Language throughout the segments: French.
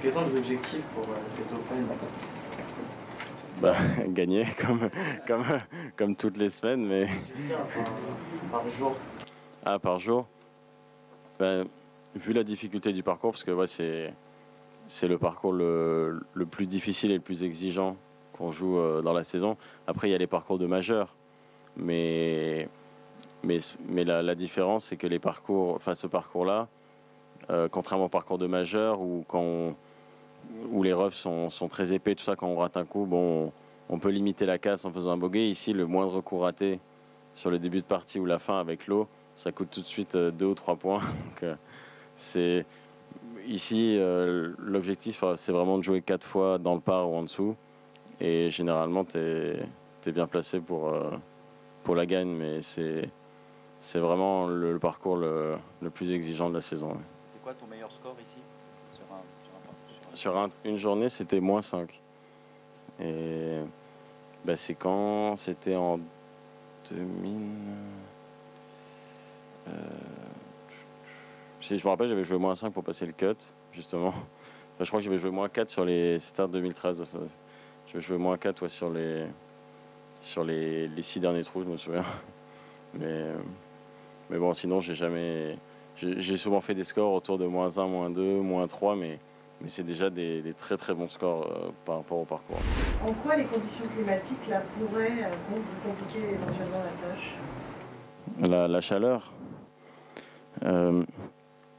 Quels sont les objectifs pour cette Open? Bah, gagner comme toutes les semaines, mais... Résultats, enfin, par jour. Ah, par jour? Ben, vu la difficulté du parcours, parce que ouais, c'est le parcours le plus difficile et le plus exigeant qu'on joue dans la saison. Après, il y a les parcours de majeurs, mais, mais la différence, c'est que les parcours, enfin, ce parcours-là, contrairement au parcours de majeur, où les roughs sont très épais, tout ça, quand on rate un coup, bon, on peut limiter la casse en faisant un bogey. Ici, le moindre coup raté sur le début de partie ou la fin avec l'eau, ça coûte tout de suite 2 ou 3 points. Donc, c'est ici l'objectif, c'est vraiment de jouer 4 fois dans le par ou en dessous. Et généralement, tu es bien placé pour la gagne, mais c'est vraiment le parcours le plus exigeant de la saison. C'est quoi ton meilleur score ici Une journée, c'était -5. Et ben, c'est quand? C'était en 2000. Je me rappelle, j'avais joué -5 pour passer le cut, justement. Enfin, je crois que j'avais joué -4 sur les. C'était en 2013. Ouais, j'avais joué -4 ouais, sur les 6 derniers trous, je me souviens. Mais bon, sinon, j'ai souvent fait des scores autour de -1, -2, -3, mais c'est déjà des très très bons scores par rapport au parcours. En quoi les conditions climatiques là, pourraient vous compliquer éventuellement la tâche? La chaleur,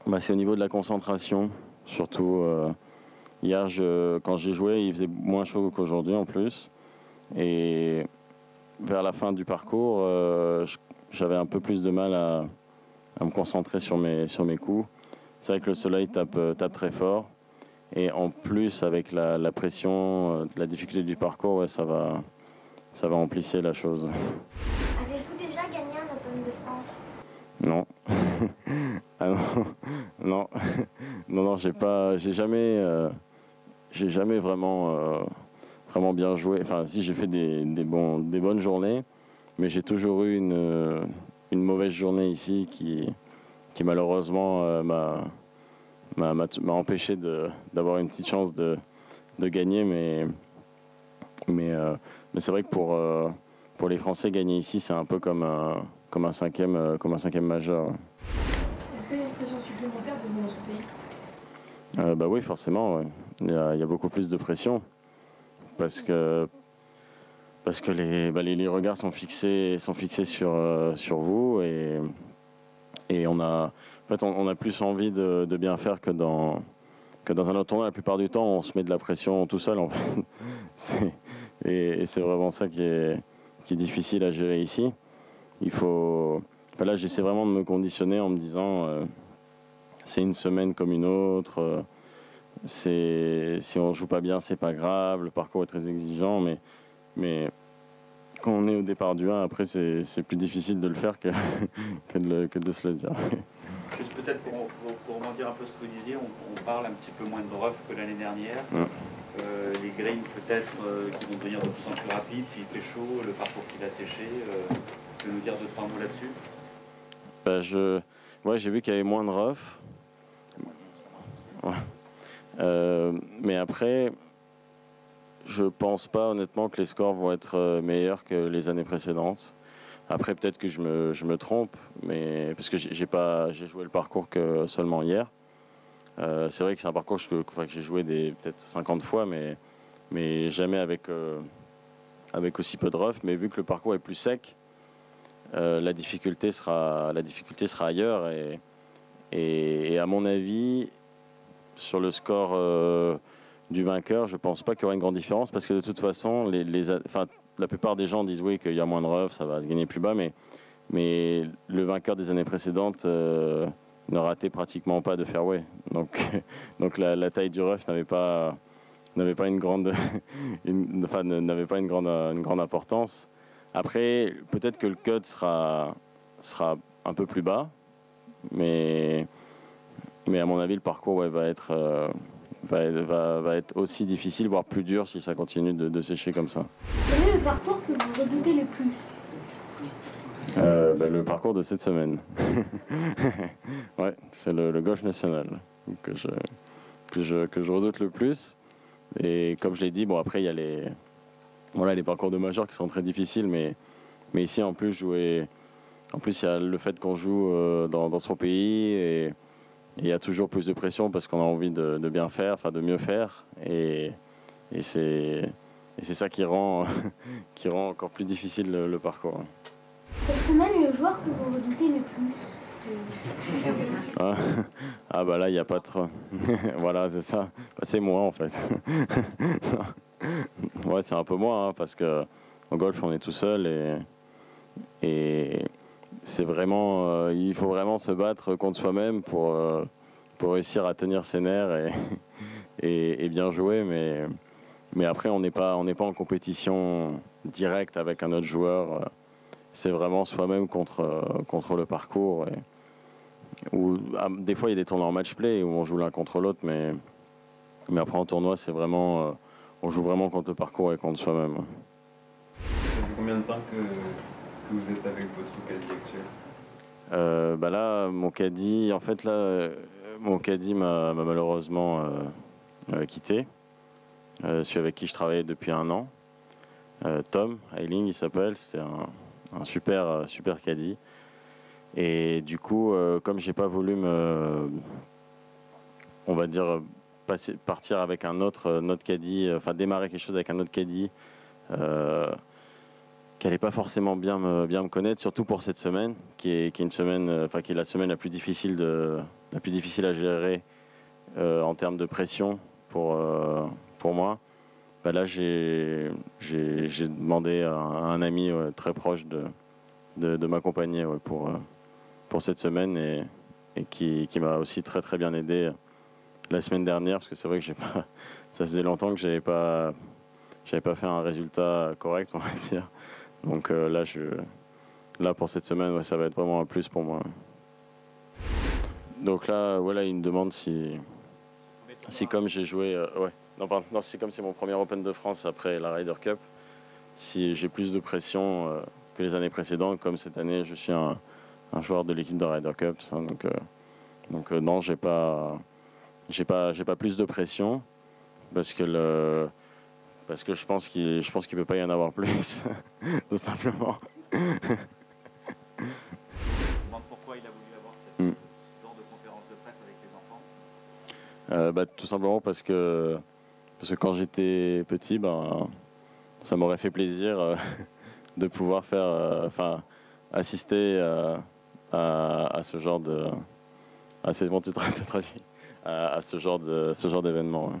bah, c'est au niveau de la concentration, surtout. Hier, quand j'ai joué, il faisait moins chaud qu'aujourd'hui en plus. Et vers la fin du parcours, j'avais un peu plus de mal à me concentrer sur mes coups. C'est vrai que le soleil tape très fort. Et en plus, avec la pression, la difficulté du parcours, ouais, ça va amplifier la chose. Avez-vous déjà gagné un Open de France? Non. Ah non, non, non, j'ai jamais vraiment bien joué. Enfin, si j'ai fait des bonnes journées, mais j'ai toujours eu une mauvaise journée ici qui malheureusement m'a empêché d'avoir une petite chance de gagner, mais c'est vrai que pour les Français, gagner ici, c'est un peu comme un cinquième majeur. Est-ce qu'il y a une pression supplémentaire de venir dans ce pays? Bah oui, forcément, ouais. Il y a beaucoup plus de pression parce que les regards sont fixés sur vous et on a plus envie de bien faire que dans un autre tournoi. La plupart du temps, on se met de la pression tout seul, en fait. Et c'est vraiment ça qui est difficile à gérer ici. Là, j'essaie vraiment de me conditionner en me disant c'est une semaine comme une autre. Si on joue pas bien, c'est pas grave. Le parcours est très exigeant, mais quand on est au départ du 1, après, c'est plus difficile de le faire que de se le dire. Juste peut-être pour rebondir un peu ce que vous disiez, on parle un petit peu moins de rough que l'année dernière. Les greens peut-être qui vont devenir de plus en plus rapides, s'il fait chaud, le parcours qui va sécher. Tu peux nous dire 2-3 mots là-dessus? J'ai vu qu'il y avait moins de rough. Ouais. Mais après, je pense pas honnêtement que les scores vont être meilleurs que les années précédentes. Après, peut-être que je me trompe, mais parce que j'ai joué le parcours que seulement hier. C'est vrai que c'est un parcours que j'ai joué peut-être 50 fois, mais jamais avec aussi peu de rough. Mais vu que le parcours est plus sec, la difficulté sera ailleurs. Et à mon avis, sur le score du vainqueur, je pense pas qu'il y aura une grande différence parce que de toute façon, la plupart des gens disent oui qu'il y a moins de rough, ça va se gagner plus bas, mais le vainqueur des années précédentes ne ratait pratiquement pas de fairway. Donc la taille du rough n'avait pas une grande une grande importance. Après, peut-être que le cut sera un peu plus bas, mais à mon avis, le parcours va être aussi difficile, voire plus dur si ça continue de sécher comme ça. Quel est le parcours que vous redoutez le plus? Le parcours de cette semaine. Ouais, c'est le golf national que je redoute le plus. Et comme je l'ai dit, bon après il y a les parcours de major qui sont très difficiles, mais ici en plus il y a le fait qu'on joue dans son pays et il y a toujours plus de pression parce qu'on a envie de bien faire, enfin de mieux faire et c'est ça qui rend encore plus difficile le parcours. Cette semaine, le joueur que vous redoutez le plus, ah bah là il n'y a pas trop. Voilà, c'est ça. C'est moi en fait. Ouais, c'est un peu moi hein, parce que au golf on est tout seul et c'est vraiment il faut vraiment se battre contre soi-même pour réussir à tenir ses nerfs et bien jouer, mais après on n'est pas en compétition directe avec un autre joueur. C'est vraiment soi-même contre le parcours. Des fois, il y a des tournois en match-play où on joue l'un contre l'autre, mais après en tournoi, c'est vraiment, on joue vraiment contre le parcours et contre soi-même. Ça fait combien de temps que vous êtes avec votre caddie actuel Bah là, mon caddie, en fait, mon caddie m'a malheureusement quitté. Celui avec qui je travaillais depuis 1 an. Tom Eiling, il s'appelle, c'était un super caddie. Et du coup, comme j'ai pas voulu on va dire, partir avec un autre caddie, enfin démarrer quelque chose avec un autre caddie, qui allait pas forcément bien me connaître, surtout pour cette semaine, qui est une semaine, qui est la semaine la plus difficile à gérer en termes de pression pour moi. Bah là, j'ai demandé à un ami très proche de m'accompagner pour cette semaine et qui m'a aussi très très bien aidé la semaine dernière, parce que c'est vrai que ça faisait longtemps que j'avais pas fait un résultat correct, on va dire. Donc là pour cette semaine, ouais, ça va être vraiment un plus pour moi. Donc là, voilà, il me demande si comme j'ai joué, non, si comme c'est mon premier Open de France après la Ryder Cup, si j'ai plus de pression que les années précédentes, comme cette année, je suis un joueur de l'équipe de Ryder Cup, tout ça, donc non, j'ai pas plus de pression parce que je pense qu'il peut pas y en avoir plus, tout simplement. Je me demande pourquoi il a voulu avoir ce genre de conférence de presse avec les enfants. Tout simplement parce que quand j'étais petit, ça m'aurait fait plaisir de pouvoir assister à ce genre de... c'est bon, tu te traduis. À ce genre d'événement. Ouais.